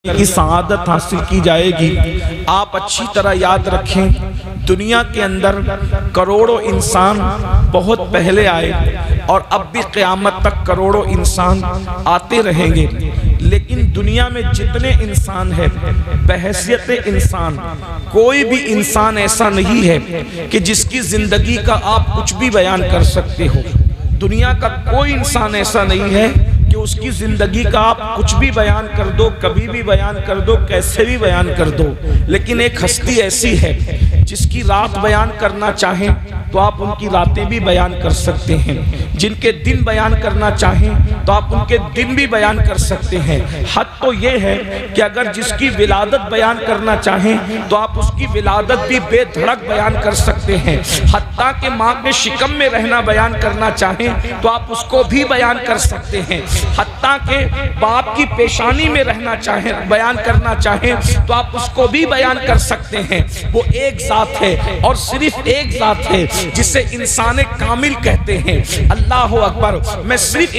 کی سعادت حاصل کی جائے گی۔ آپ اچھی طرح یاد رکھیں، دنیا کے اندر کروڑوں انسان بہت پہلے آئے اور اب بھی قیامت تک کروڑوں انسان آتے رہیں گے، لیکن دنیا میں جتنے انسان ہیں بحیثیت انسان کوئی بھی انسان ایسا نہیں ہے کہ جس کی زندگی کا آپ کچھ بھی بیان کر سکتے ہو۔ دنیا کا کوئی انسان ایسا نہیں ہے کہ اس کی زندگی کا آپ کچھ بھی بیان کر دو، کبھی بھی بیان کر دو، کیسے بھی بیان کر دو، لیکن ایک ہستی ایسی ہے جس کی رات بیان کرنا چاہیں تو آپ ان کی راتیں بھی بیان کر سکتے ہیں، جن کے دن بیان کرنا چاہیں تو آپ ان کے دن بھی بیان کر سکتے ہیں۔ حد تو یہ ہے کہ اگر جس کی ولادت بیان کرنا چاہیں تو آپ اس کی ولادت بھی بے دھڑک بیان کر سکتے ہیں، حتیٰ کہ ماں کے شکم میں رہنا بیان کرنا چاہیں تو آپ اس کو بھی بیان کر سکتے ہیں، حتیٰ کہ باپ کی پیشانی میں رہنا چاہیں بیان کرنا چاہیں تو آپ اس کو بھی بیان کر سکتے ہیں۔ وہ ایک ذات ہے اور صرف ایک ذات ہے جسے انسان کامل کہتے ہیں۔ اللہ اکبر۔ میں صرف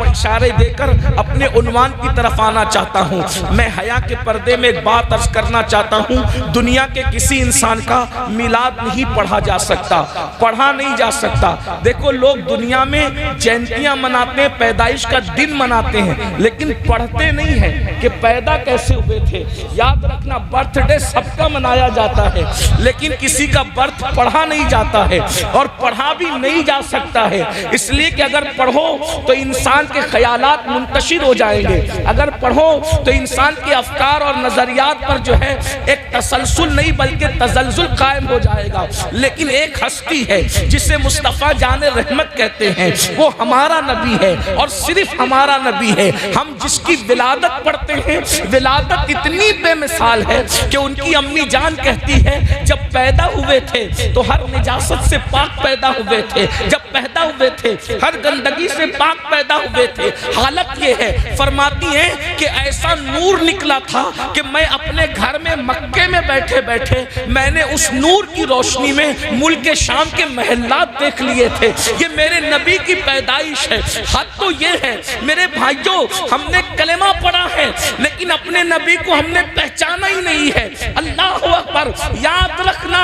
اشارے دے کر اپنے عنوان کی طرف آنا چاہتا ہوں۔ میں حیا کے پردے میں ایک بات عرض کرنا چاہتا ہوں، دنیا کے کسی انسان کا میلاد نہیں پڑھا جا سکتا، پڑھا نہیں جا سکتا۔ دیکھو لوگ دنیا میں جینتیاں مناتے ہیں، پیدائش کا دن مناتے ہیں، لیکن پڑھتے نہیں ہیں کہ پیدا کیسے ہوئے تھے۔ یاد رکھنا، برتھ ڈے سب کا منایا جاتا ہے لیکن کسی کا برتھ پڑھا نہیں جاتا ہے اور پڑھا بھی نہیں جا سکتا ہے، اس لیے کہ اگر پڑھو تو انسان کے خیالات منتشر ہو جائیں گے، اگر پڑھو تو انسان کے افکار اور نظریات پر جو ہے ایک تسلسل نہیں بلکہ تزلزل قائم ہو جائے گا۔ لیکن ایک ہستی ہے جسے مصطفیٰ جان رحمت کہتے ہیں، وہ ہمارا نبی ہے اور صرف ہمارا نبی ہے۔ ہم جس کی ولادت پڑھتے ہیں، ولادت اتنی بے مثال ہے کہ ان کی امی جان کہتی ہے جب پیدا ہوئے تھے تو ہر نجاست سے پاک پیدا ہوئے تھے، جب پیدا ہوئے تھے ہر گندگی سے پاک پیدا ہوئے تھے۔ حالت یہ ہے، فرماتی ہیں کہ ایسا نور نکلا تھا کہ میں اپنے گھر میں مکے میں بیٹھے بیٹھے میں نے اس نور کی روشنی میں ملک شام کے محلات دیکھ لیے تھے۔ یہ میرے نبی کی پیدائش ہے۔ حد تو یہ ہے میرے بھائیوں، ہم نے کلمہ پڑھا ہے لیکن اپنے نبی کو ہم نے پہچانا ہی نہیں ہے۔ اللہ اکبر۔ یاد رکھنا،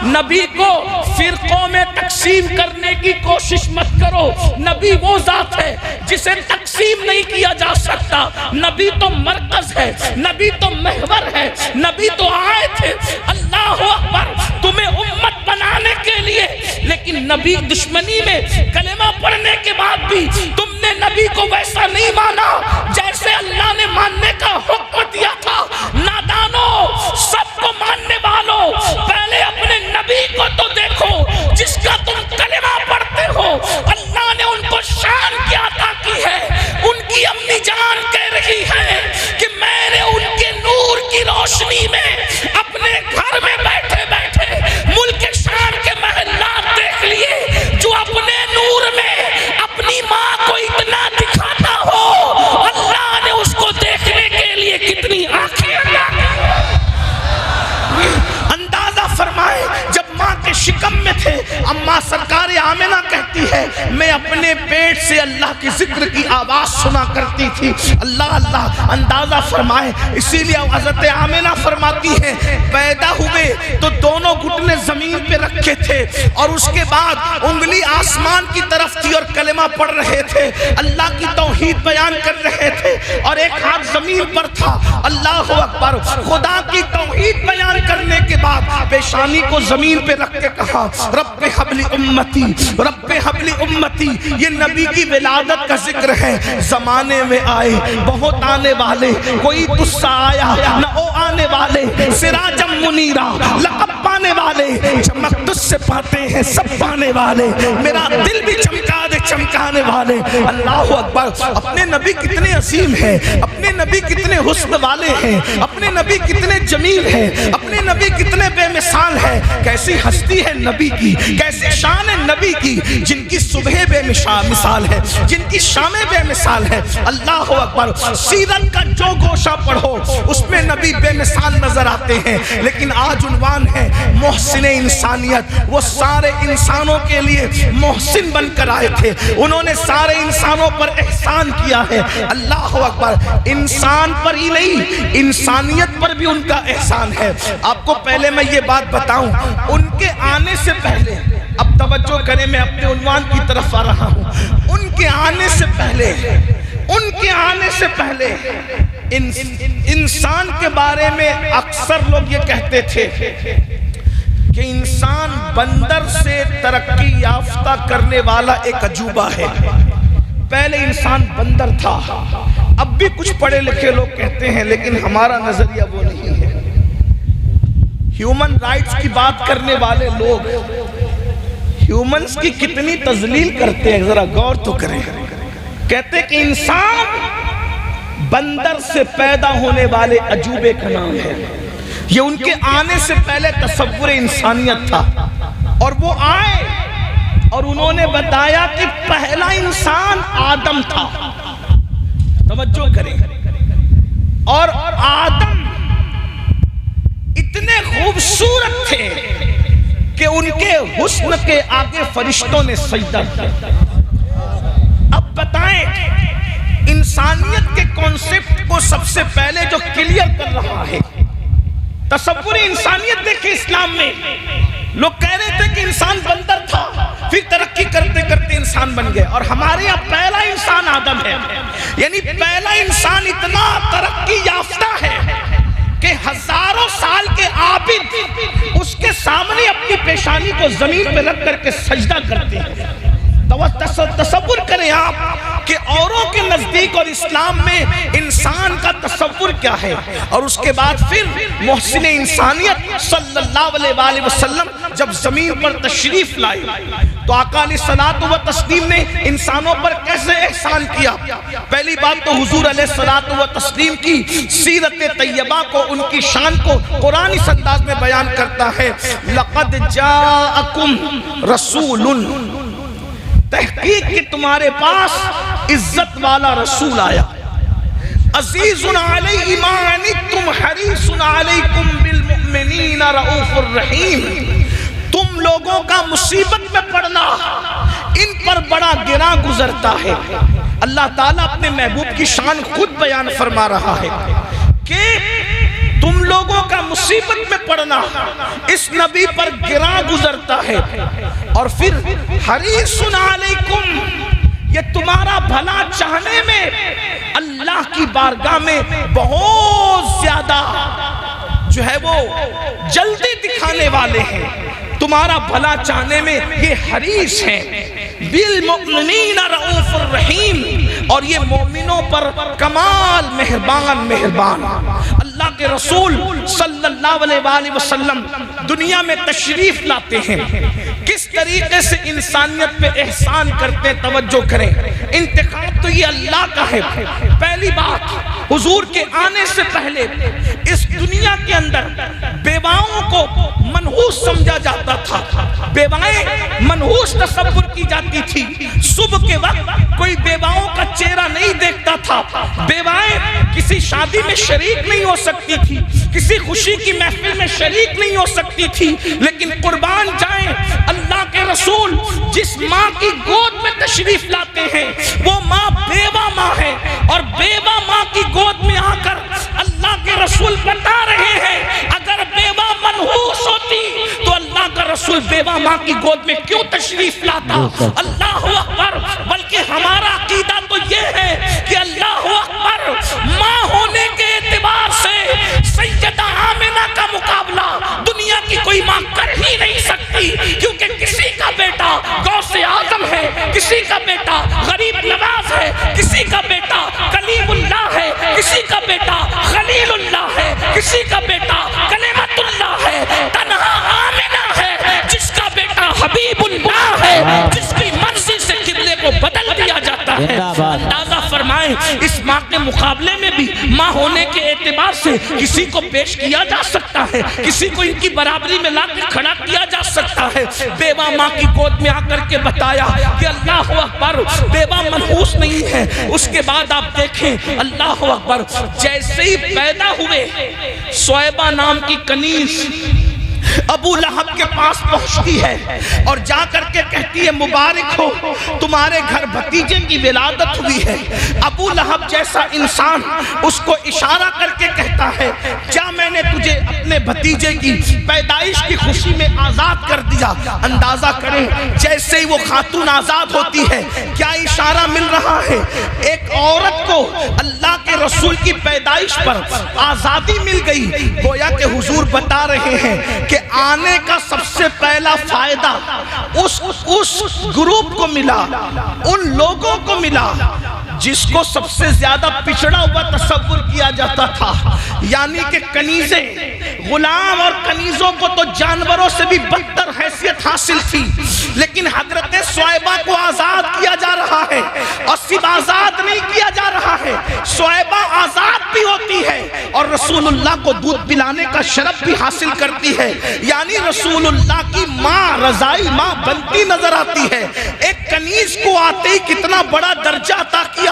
نبی کو فرقوں میں تقسیم کرنے کی کوشش مت کرو۔ نبی وہ ذات ہے جسے تقسیم نہیں کیا جا سکتا۔ نبی تو مرکز ہے، نبی تو محور ہے، نبی تو آئے تھے۔ اللہ اکبر۔ تمہیں امت بنانے کے لیے، لیکن نبی دشمنی میں کلمہ پڑھنے کے بعد بھی تم نے نبی کو ویسا نہیں مانا جیسے اللہ نے ماننے کا حکم دیا تھا۔ نادانو، سب کو ماننے والوں، پہلے اپنے نبی کو تو دیکھو جس کا تم کلمہ پڑھتے ہو۔ اللہ نے ان کو شان کیا عطا کی ہے۔ ان کی امی جان کہہ رہی ہے کہ میں نے ان کے نور کی روشنی میں اپنے گھر میں بیٹھے بیٹھے ملک شام کے محلات دیکھ لیے۔ جو اپنے نور میں اپنی ماں کو اتنا دکھاتا ہو، اللہ نے اس کو دیکھنے کے لیے کتنی آنکھیں عطا کی۔ اندازہ فرمائے، جب ماں کے شکم میں تھے، اماں سرکار آمنہ کہتی ہے میں اپنے پیٹ سے اللہ کی ذکر کی آواز سنا کرتی تھی۔ اللہ اللہ، اندازہ فرمائے۔ اسی لیے حضرت آمنہ فرماتی ہے پیدا ہوئے تو دونوں گھٹنے زمین پہ رکھے تھے اور اس کے بعد انگلی آسمان کی طرف تھی اور کلمہ پڑھ رہے تھے، اللہ کی توحید بیان کر رہے تھے، اور ایک ہاتھ زمین پر تھا۔ اللہ اکبر۔ خدا کی توحید بیان کرنے کے بعد پیشانی کو زمین پہ رکھ کے کہا رب حبلی امتی، رب حبلی امتی۔ یہ نبی کی ولادت کا ذکر ہے۔ زمانے میں آئے بہت آنے والے، کوئی تجھ سا آیا نہ او آنے والے، سراجم منیرا لقب پانے والے، چمک تجھ سے پاتے ہیں سب پانے والے، میرا دل بھی چمکا دے چمکانے والے۔ اللہ اکبر۔ اپنے نبی کتنے عظیم ہیں، اپنے نبی کتنے حسن والے ہیں، اپنے نبی کتنے جمیل ہیں، اپنے نبی کتنے بے مثال ہے۔ کیسی ہستی ہے نبی کی، کیسی شان ہے نبی کی، جن کی صبح بے مثال ہے، جن کی شام بے مثال ہے۔ اللہ اکبر۔ سیرت کا جو گوشہ پڑھو اس میں نبی نبی بے مثال نظر آتے ہیں، لیکن آج عنوان ہے محسن انسانیت۔ وہ سارے انسانوں کے لیے محسن بن کر آئے تھے، انہوں نے سارے انسانوں پر احسان کیا ہے۔ اللہ اکبر، انسان پر ہی نہیں انسانیت پر بھی ان کا احسان ہے۔ آپ کو پہلے میں یہ بات بتاؤں، ان کے آنے سے پہلے، اب توجہ کریں میں اپنے عنوان کی طرف آ رہا ہوں، ان کے آنے سے پہلے انسان کے بارے میں اکثر لوگ یہ کہتے تھے کہ انسان بندر سے ترقی یافتہ کرنے والا ایک عجوبہ ہے۔ پہلے انسان بندر تھا، اب بھی کچھ پڑھے لکھے لوگ کہتے ہیں، لیکن ہمارا نظریہ وہ نہیں ہے۔ ہیومن رائٹس کی بات کرنے والے لوگ ہیومنز کی کتنی تذلیل کرتے ہیں، ذرا غور تو کریں۔ کہتے کہ انسان بندر سے پیدا ہونے والے عجوبے کا نام ہے۔ یہ ان کے آنے سے پہلے تصور انسانیت تھا، اور وہ آئے اور انہوں نے بتایا کہ پہلا انسان آدم تھا۔ توجہ کریں، اور آدم اتنے خوبصورت تھے کہ ان کے حسن کے آگے فرشتوں نے سجدہ کیا۔ اب بتائیں، انسانیت کے کانسیپٹ کو سب سے پہلے جو کلیئر کر رہا ہے، تصور انسانیت دیکھیں اسلام میں، لوگ کہہ رہے تھے کہ انسان بندر تھا، پھر ترقی کرتے کرتے انسان بن گئے، اور ہمارے یہاں پہلا انسان آدم ہے۔ یعنی پہلا انسان اتنا ترقی یافتہ ہے کہ ہزاروں سال کے عابد اس کے سامنے اپنی پیشانی کو زمین پہ رکھ کر کے سجدہ کرتے ہیں۔ تصور کریں آپ کہ اوروں کے نزدیک اور اسلام میں انسان کا تصور کیا ہے۔ اور اس کے بعد پھر محسن انسانیت صلی اللہ علیہ وآلہ وسلم جب زمین پر تشریف لائے تو آقا علیہ الصلوۃ والتسلیم نے انسانوں پر کیسے احسان کیا۔ پہلی بات تو حضور علیہ الصلوۃ والتسلیم کی سیرت طیبہ کو، ان کی شان کو قرآن اس انداز میں بیان کرتا ہے، لقد جاءکم رسول، تحقیق کہ تمہارے پاس عزت والا رسول آیا، عزیز علیہ ما عنتم حریص علیکم بالمؤمنین رؤوف الرحیم۔ تم لوگوں کا مصیبت میں پڑنا ان پر بڑا گراں گزرتا ہے۔ اللہ تعالیٰ اپنے محبوب کی شان خود بیان فرما رہا ہے کہ تم لوگوں کا مصیبت میں پڑنا اس نبی پر گراں گزرتا ہے، اور پھر حریص علیکم، یہ تمہارا بھلا چاہنے میں اللہ کی بارگاہ میں بہت زیادہ جو ہے وہ جلدی دکھانے والے ہیں، تمہارا بھلا چاہنے میں یہ حریص ہیں۔ بالمؤمنین رؤوف الرحیم، اور یہ مومنوں پر کمال مہربان۔ اللہ کے رسول صلی اللہ علیہ وآلہ وسلم دنیا میں تشریف لاتے ہیں، کس طریقے سے انسانیت پہ احسان کرتے، توجہ کریں۔ انتخاب تو یہ اللہ کا ہے۔ پہلی بات، حضور کے آنے سے پہلے اس دنیا کے اندر بیواؤں کو منحوس سمجھا جاتا تھا، بیوائیں منحوس تصور کی جاتی تھی۔ صبح کے وقت کوئی بیواؤں کا چہرہ نہیں دیکھتا تھا، بیوائیں کسی شادی میں شریک نہیں ہو سکتی تھی، کسی خوشی کی محفل میں شریک نہیں ہو سکتی تھی۔ لیکن قربان جائیں، اللہ کے رسول جس ماں کی گود میں تشریف لاتے ہیں وہ ماں بیوہ ماں ہے، اور بیوہ ماں کی گود میں آ کر اللہ کے رسول بتا رہے ہیں اگر بیوہ منحوس ہوتی تو اللہ کا رسول بیوہ ماں کی گود میں کیوں تشریف لاتا۔ اللہ اکبر۔ بلکہ ہمارا عقیدہ تو یہ ہے کہ اللہ اکبر، ماں ہونے کے اعتبار سے سیدہ آمنہ کا مقابلہ دنیا کی کوئی ماں کر ہی نہیں سکتی، کیونکہ کسی کا بیٹا غوث اعظم ہے، کسی کا بیٹا غریب نواز ہے، کسی کا بیٹا کلیم اللہ ہے، کسی کا بیٹا خلیل اللہ ہے، کسی کا بیٹا کلمت اللہ ہے، تنہا آمنہ ہے جس کا بیٹا حبیب اللہ ہے، جس کی مرضی سے قبلے کو بدل دیا جاتا ہے۔ اندازہ فرمائیں فرمائیں اس ماں کے مقابلے میں بھی ماں ہونے کے اعتبار سے کسی کو پیش کیا جا سکتا ہے، کسی کو ان کی برابری میں لا کے کھڑا کیا جا سکتا ہے۔ بیوہ ماں کی گود میں آ کر کے بتایا کہ اللہ اکبر، بیوہ منحوس نہیں ہے۔ اس کے بعد آپ دیکھیں اللہ اکبر، جیسے ہی پیدا ہوئے صہیبہ نام کی کنیز ابو لہب کے پاس پہنچتی ہے اور جا کر کے کہتی ہے مبارک ہو، تمہارے گھر بھتیجے کی ولادت ہوئی ہے۔ ابو لہب جیسا انسان اس کو اشارہ کر کے کہتا ہے جا، میں نے تجھے اپنے بھتیجے کی پیدائش کی خوشی میں آزاد کر دیا۔ اندازہ کریں جیسے ہی وہ خاتون آزاد ہوتی ہے کیا اشارہ مل رہا ہے، ایک عورت کو اللہ کے رسول کی پیدائش پر آزادی مل گئی۔ گویا کہ حضور بتا رہے ہیں کہ آنے کا سب سے پہلا فائدہ اس گروپ کو ملا، ان لوگوں کو ملا جس کو سب سے زیادہ پچھڑا ہوا تصور کیا جاتا تھا، یعنی کہ کنیزیں۔ غلام اور کنیزوں کو تو جانوروں سے بھی بدتر حیثیت حاصل تھی، لیکن حضرت صہیبہ کو آزاد کیا جا رہا ہے، اور صرف آزاد نہیں کیا جا رہا ہے، صہیبہ آزاد بھی ہوتی ہے اور رسول اللہ کو دودھ پلانے کا شرف بھی حاصل کرتی ہے، یعنی رسول اللہ کی ماں رضائی ماں بنتی نظر آتی ہے۔ ایک کنیز کو آتے ہی کتنا بڑا درجہ عطا کیا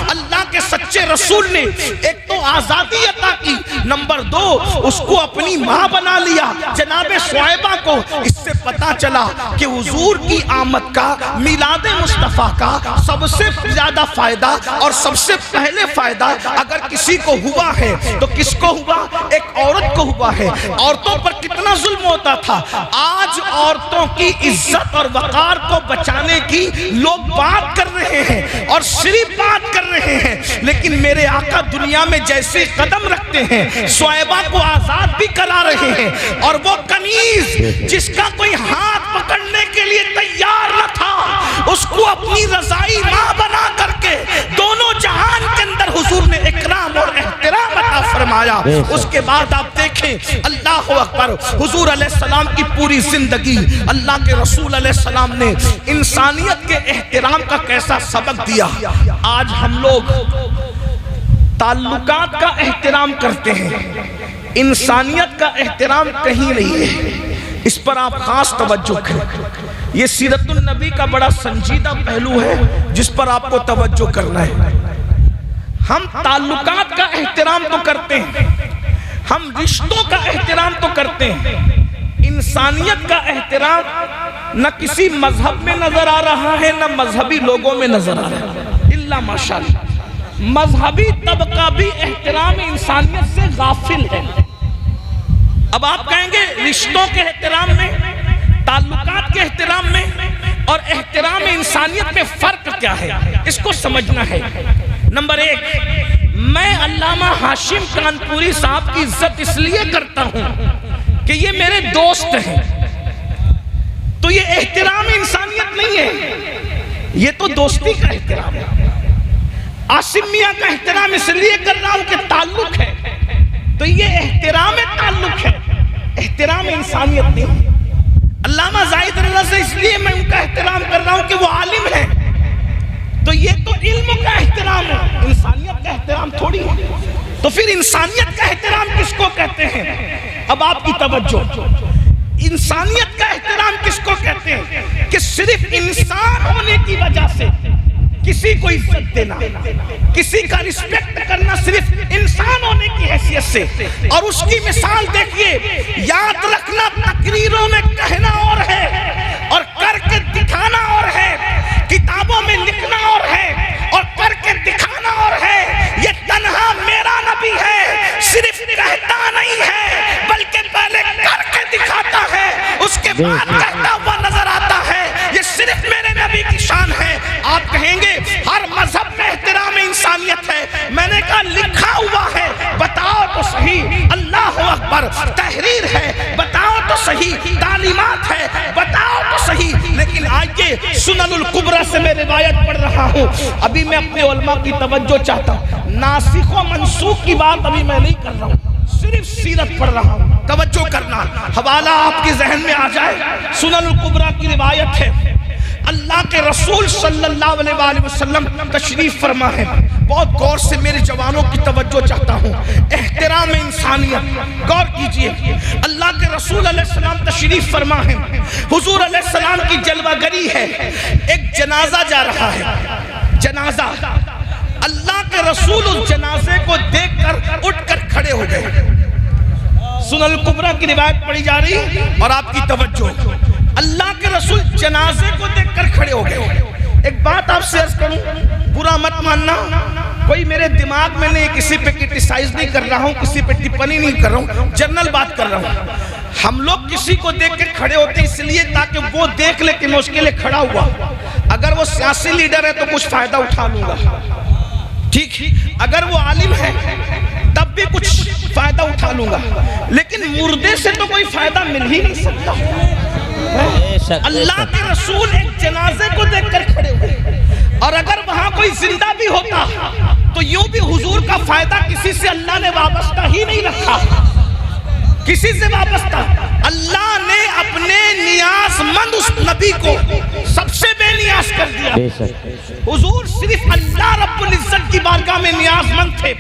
اللہ کے سچے رسول نے، ایک تو آزادی عطا کی، نمبر دو اس کو اپنی ماں بنا لیا جناب صہیبہ کو۔ اس سے پتا چلا کہ حضور کی آمد کا، میلاد مصطفیٰ کا سب سے زیادہ فائدہ اور سب سے پہلے فائدہ اگر کسی کو ہوا ہے تو کس کو ہوا؟ ایک عورت کو ہوا ہے۔ عورتوں پر کتنا ظلم ہوتا تھا، آج عورتوں کی عزت اور وقار کو بچانے کی لوگ بات کر رہے ہیں اور صرف بات کر رہے ہیں، لیکن میرے آقا دنیا میں جیسے قدم رکھتے ہیں صہیبہ کو آزاد بھی کرا رہے ہیں، اور وہ کنیز جس کا کوئی ہاتھ پکڑنے کے لیے تیار نہ تھا اس کو اپنی رضائی ماں بنا کر کے دونوں جہان کے اندر حضور نے اکرام اور احترام عطا فرمایا۔ اس کے بعد آپ دیکھیں اللہ اکبر، حضور علیہ السلام کی پوری زندگی اللہ کے رسول علیہ السلام نے انسانیت کے احترام کا کیسا سبق دیا۔ آج ہم لوگ تعلقات کا احترام کرتے ہیں، انسانیت کا احترام کہیں نہیں ہے، اس پر آپ خاص توجہ کریں۔ یہ سیرت النبی کا بڑا سنجیدہ پہلو ہے جس پر آپ کو توجہ کرنا ہے۔ ہم تعلقات کا احترام تو کرتے ہیں، ہم رشتوں کا احترام تو کرتے ہیں، انسانیت کا احترام نہ کسی مذہب میں نظر آ رہا ہے نہ مذہبی لوگوں میں نظر آ رہا ہے، الا ماشاءاللہ۔ مذہبی طبقہ بھی احترام انسانیت سے غافل ہے۔ اب آپ کہیں گے رشتوں کے احترام میں، تعلقات کے احترام میں اور احترام انسانیت میں فرق کیا ہے؟ اس کو سمجھنا ہے۔ نمبر ایک، میں علامہ ہاشم کانپوری صاحب کی عزت اس لیے کرتا ہوں کہ یہ میرے دوست ہیں، تو یہ احترام انسانیت نہیں ہے، یہ تو دوستی کا احترام ہے۔ عاصم میاں کا احترام اس لیے کر رہا ہوں کہ تعلق ہے، تو یہ احترام تعلق ہے، احترام انسانیت نہیں۔ علامہ زاہد اللہ سے اس لیے میں ان کا احترام کر رہا ہوں کہ وہ عالم ہے، تو یہ تو علم کا احترام ہے، انسانیت کا احترام تھوڑی ہے۔ تو پھر انسانیت کا احترام کس کو کہتے ہیں؟ اب آپ کی توجہ، انسانیت کا احترام کس کو کہتے ہیں؟ کہ صرف انسان ہونے کی وجہ سے کسی کو عزت دینا، کسی کا رسپیکٹ کرنا صرف انسان ہونے کی حیثیت سے۔ اور اس کی مثال دیکھیے، یاد رکھنا تقریروں میں کہنا اور ہے اور کر کے دکھانا اور ہے، کتابوں میں لکھنا اور ہے اور کر کے دکھانا اور ہے۔ یہ تنہا میرا نبی ہے، صرف کہتا نہیں ہے بلکہ پہلے کر کے دکھاتا ہے، اس کے بعد کہتا ہوا نظر آتا ہے۔ یہ صرف میرے نبی کی شان ہے۔ آپ کہیں گے ہر مذہب میں احترام انسانیت ہے، میں نے کہا لکھا ہوا ہے، بتاؤ تو صحیح، اللہ اکبر، تحریر ہے، بتاؤ تو صحیح، تعلیمات ہے، بتاؤ تو صحیح۔ لیکن آئیے سنن الکبریٰ سے میں روایت پڑھ رہا ہوں، ابھی میں اپنے علماء کی توجہ چاہتا ہوں، ناسخ و منسوخ کی بات ابھی میں نہیں کر رہا ہوں، صرف سیرت پڑھ رہا ہوں، توجہ کرنا، حوالہ آپ کے ذہن میں آ جائے۔ سنن الکبریٰ کی روایت ہے، اللہ کے رسول صلی اللہ علیہ وآلہ وسلم تشریف فرما ہے. بہت غور سے میرے جوانوں کی توجہ چاہتا ہوں. احترام انسانیت، غور کیجئے. اللہ کے رسول علیہ السلام تشریف فرما ہے. حضور علیہ السلام کی جلوہ گری ہے. ایک جنازہ جا رہا ہے، جنازہ. اللہ کے رسول اس جنازے کو دیکھ کر اٹھ کر کھڑے ہو گئے. سنن الکبریٰ کی روایت پڑھی جا رہی اور آپ کی توجہ. اللہ کے رسول جنازے کو دیکھ کر کھڑے ہو گئے. ایک بات آپ سے عرض کروں، برا مت ماننا، کوئی میرے دماغ میں نہیں، کسی پہ کرٹیسائز نہیں کر رہا ہوں، کسی پہ ٹپنی نہیں کر رہا ہوں، جنرل بات کر رہا ہوں. ہم لوگ کسی کو دیکھ کے کھڑے ہوتے ہیں اس لیے تاکہ وہ دیکھ لے کہ میں اس کے لیے کھڑا ہوا. اگر وہ سیاسی لیڈر ہے تو کچھ فائدہ اٹھا لوں گا، ٹھیک. اگر وہ عالم ہے تب بھی کچھ فائدہ اٹھا لوں گا، لیکن مردے سے تو کوئی فائدہ مل ہی نہیں سکتا. اللہ کے رسول ایک جنازے کو دیکھ کر کھڑے ہوئے، اور اگر وہاں کوئی زندہ بھی ہوتا تو یوں بھی حضور کا فائدہ کسی سے اللہ نے وابستہ ہی نہیں رکھا، کسی سے وابستہ. اللہ نے اپنے نیاز مند اس نبی کو سب سے بے نیاز کر دیا. حضور صرف اللہ رب العزت کی بارگاہ میں نیاز مند تھے،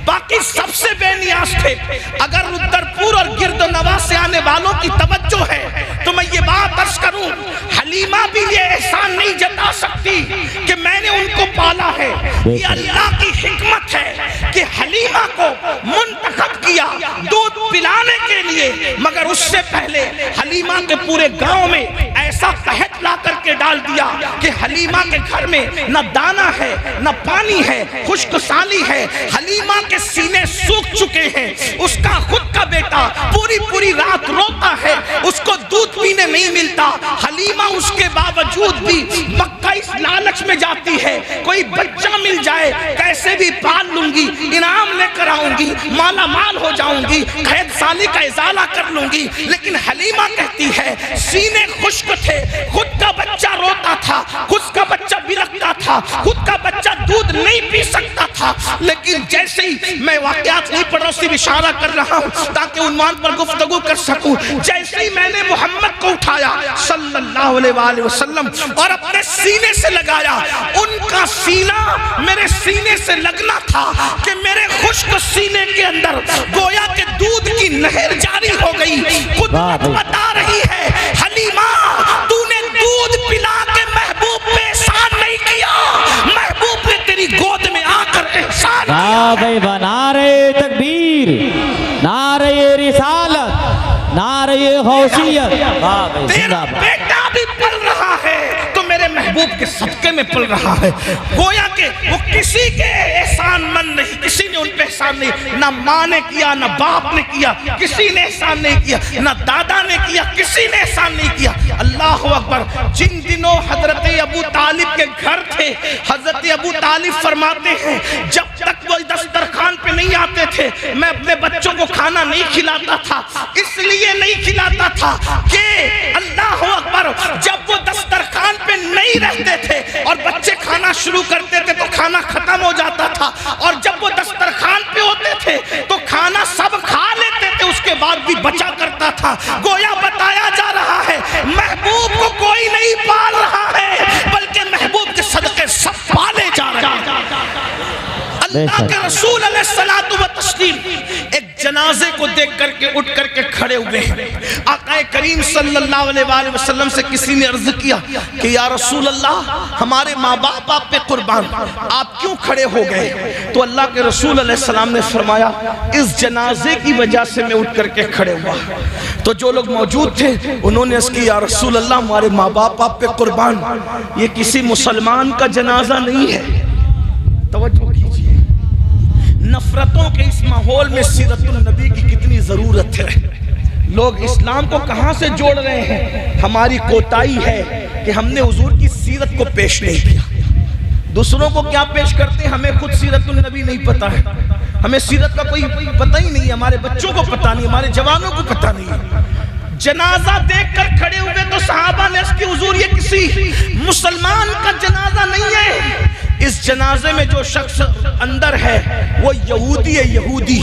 باقی سب سے بے نیاز تھے. اگر رودرپور اور گرد و نواح سے آنے والوں کی توجہ ہے تو میں یہ بات عرض کروں، حلیمہ بھی یہ احسان نہیں جتا سکتی کہ میں نے ان کو پالا ہے. یہ اللہ کی حکمت ہے کہ حلیمہ کو منتخب کیا دودھ پلانے کے لیے، مگر اس سے پہلے حلیمہ کے پورے گاؤں میں ایسا قحط لا کر کے ڈال دیا کہ حلیمہ کے گھر میں نہ دانا ہے نہ پانی ہے، خشک سالی ہے. حلیمہ کے سینے سوکھ چکے ہیں. اس کا خود کا بیٹا پوری رات روتا ہے، اس کو دودھ پینے نہیں ملتا. حلیمہ اس کے باوجود بھی مکہ اس لالچ میں جاتی ہے، کوئی بچہ مل جائے کیسے بھی پال لوں گی، انعام لے کر آؤں گی، مالا مال ہو جاؤں گی، قید سالی کا ازالہ کر لوں گی. لیکن حلیمہ کہتی ہے سینے خشک تھے، خود کا بچہ روتا تھا، خود کا بچہ برکتا تھا، خود کا بچہ دودھ نہیں پی سکتا تھا. لیکن جیسے ہی میں واقعات نہیں پڑھ رہا ہوں، صرف اشارہ کر رہا ہوں تاکہ عنوان پر گفتگو کر سکوں. جیسے ہی میں نے محمد کو اٹھایا صلی اللہ علیہ وآلہ وسلم اور اپنے سینے سے لگایا، ان کا سینہ میرے سینے سے لگنا تھا کہ میرے خشک سینے کے اندر گویا کہ دودھ کی نہر جاری ہو گئی. قدرت بتا رہی ہے حلیمہ تو نے دودھ پلا کے محبوب پہ احسان نہیں کیا، محبوب نے تیری گود میں آ کر احسان کیا. نعرہ تکبیر، نعرہ رسالت، نعرہ غوثیت. تیرا بیٹا بھی پل رہا ہے تو میرے محبوب کے صدقے میں پل رہا ہے. گویا کہ وہ کسی کے احسان مند نہیں، کسی نے ان پہ احسان نہیں، نہ ماں نے کیا نہ باپ نے کیا، کسی نے احسان نہیں کیا، نہ دادا نے کیا، کسی نے احسان نہیں کیا. اللہ اکبر. جن دنوں حضرت ابو طالب کے گھر تھے، حضرت ابو طالب فرماتے ہیں جب تک وہ دسترخوان پہ نہیں آتے تھے میں اپنے بچوں کو کھانا نہیں کھلاتا تھا. اس لیے نہیں کھلاتا تھا کہ اللہ اکبر جب وہ دسترخوان پہ نہیں رہتے تھے اور بچے کھانا شروع کرتے تھے تو کھانا ختم ہو جاتا تھا، اور جب وہ دسترخوان پہ ہوتے تھے تو کھانا سب کھا لیتے تھے، اس کے بعد بھی بچا کرتا تھا. گویا بتایا جا رہا ہے محبوب کو کوئی نہیں پال رہا ہے بلکہ محبوب کے صدقے سب پالے جا رہے ہیں. اللہ کے رسول علیہ الصلوۃ والتسلیم ایک جنازے کو دیکھ کر کے اٹھ کر کے کھڑے ہوئے ہیں. آقا کریم صلی اللہ علیہ وآلہ وسلم سے کسی نے عرض کیا کہ یا رسول اللہ ہمارے ماں باپ آپ پہ قربان، آپ کیوں کھڑے ہو گئے؟ تو اللہ کے رسول علیہ السلام نے فرمایا اس جنازے کی وجہ سے میں اٹھ کر کے کھڑے ہوا. تو جو لوگ موجود تھے انہوں نے عرض کی یا رسول اللہ ہمارے ماں باپ آپ پہ قربان، یہ کسی مسلمان کا جنازہ نہیں ہے. توجہ کیجیے، نفرتوں کے اس ماحول میں سیرت النبی کی کتنی ضرورت ہے. لوگ اسلام کو کہاں سے جوڑ رہے ہیں؟ ہماری کوتاہی ہے کہ ہم نے حضور کی سیرت کو پیش نہیں کیا. دوسروں کو کیا پیش کرتے ہیں؟ ہمیں خود سیرت النبی نہیں پتا ہے، ہمیں سیرت کا کوئی پتہ ہی نہیں ہے، ہمارے بچوں کو پتہ نہیں، ہمارے جوانوں کو پتہ نہیں ہے. جنازہ دیکھ کر کھڑے ہوئے تو صحابہ نے اس کی حضور یہ کسی مسلمان کا جنازہ نہیں ہے، اس جنازے میں جو شخص اندر ہے وہ یہودی ہے. یہودی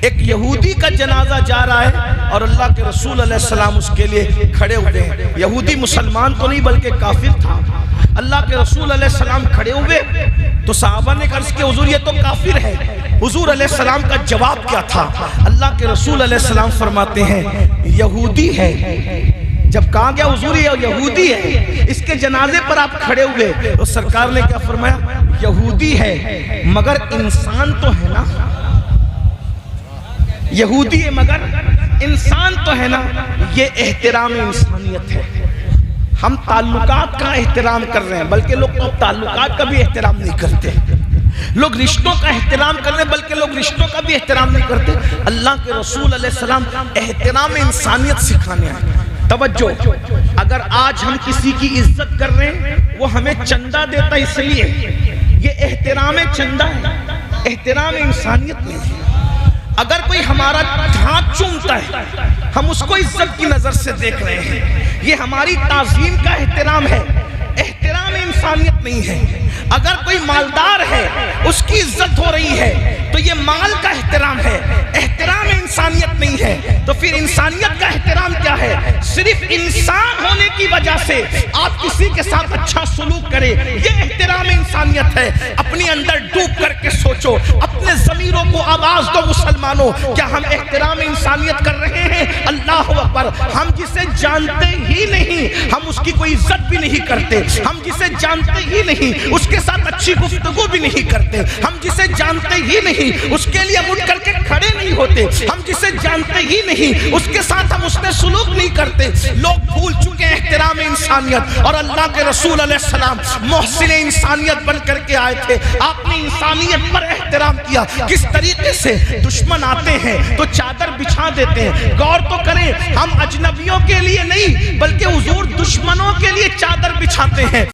ایک یہودی کا جنازہ جا رہا ہے اور اللہ کے رسول علیہ السلام اس کے لیے کھڑے ہوئے ہیں. یہودی مسلمان تو نہیں بلکہ کافر تھا. اللہ کے رسول علیہ السلام کھڑے ہوئے تو صحابہ نے عرض کیا حضور یہ تو کافر ہے. حضور علیہ السلام کا جواب کیا تھا؟ اللہ کے رسول علیہ السلام فرماتے ہیں یہودی ہے. جب کہا گیا حضور یہ یہودی ہے، اس کے جنازے پر آپ کھڑے ہوئے، تو سرکار نے کیا فرمایا؟ یہودی ہے مگر انسان تو ہے نا. یہودی ہے مگر انسان تو ہے نا. یہ احترام انسانیت ہے. ہم تعلقات کا احترام کر رہے ہیں بلکہ لوگ تو تعلقات کا بھی احترام نہیں کرتے. لوگ رشتوں کا احترام کر رہے ہیں بلکہ لوگ رشتوں کا بھی احترام نہیں کرتے. اللہ کے رسول علیہ السلام احترام انسانیت سکھانے آئے. توجہ، اگر آج ہم کسی کی عزت کر رہے ہیں وہ ہمیں چندہ دیتا اس لیے، یہ احترام چندہ ہے، احترام انسانیت نہیں ہے. اگر کوئی ہمارا ہاتھ چومتا ہے ہم اس کو عزت کی نظر سے دیکھ رہے ہیں، یہ ہماری تعظیم کا احترام ہے، احترام انسانیت نہیں ہے. اگر کوئی مالدار ہے اس کی عزت ہو رہی ہے تو یہ مال کا احترام ہے، احترام انسانیت نہیں ہے. تو پھر انسانیت کا احترام کیا ہے؟ صرف انسان ہونے کی وجہ سے آپ کسی کے ساتھ اچھا سلوک کریں، یہ احترام انسانیت ہے. اپنی اندر ڈوب کر کے سوچو، اپنے ضمیروں کو آواز دو مسلمانوں، کیا ہم احترام انسانیت کر رہے ہیں؟ اللہ اکبر. ہم جسے جانتے ہی نہیں ہم اس کی کوئی عزت بھی نہیں کرتے. ہم جسے جانتے ہی نہیں اس کے ساتھ اچھی گفتگو بھی نہیں کرتے. ہم جسے جانتے ہی نہیں اس کے لیے اٹھ کر کے کھڑے نہیں ہوتے. ہم جسے جانتے ہی نہیں اس کے ساتھ ہم اس نے سلوک نہیں کرتے. لوگ بھول چکے ہیں احترام انسانیت. اور اللہ کے رسول علیہ السلام محسن انسانیت بن کر کے آئے تھے. آپ نے انسانیت پر احترام کیا. کس طریقے سے دشمن آتے ہیں تو چادر بچھا دیتے ہیں. غور تو کریں، ہم اجنبیوں کے لیے نہیں بلکہ حضور دشمنوں کے لیے چادر بچھاتے ہیں.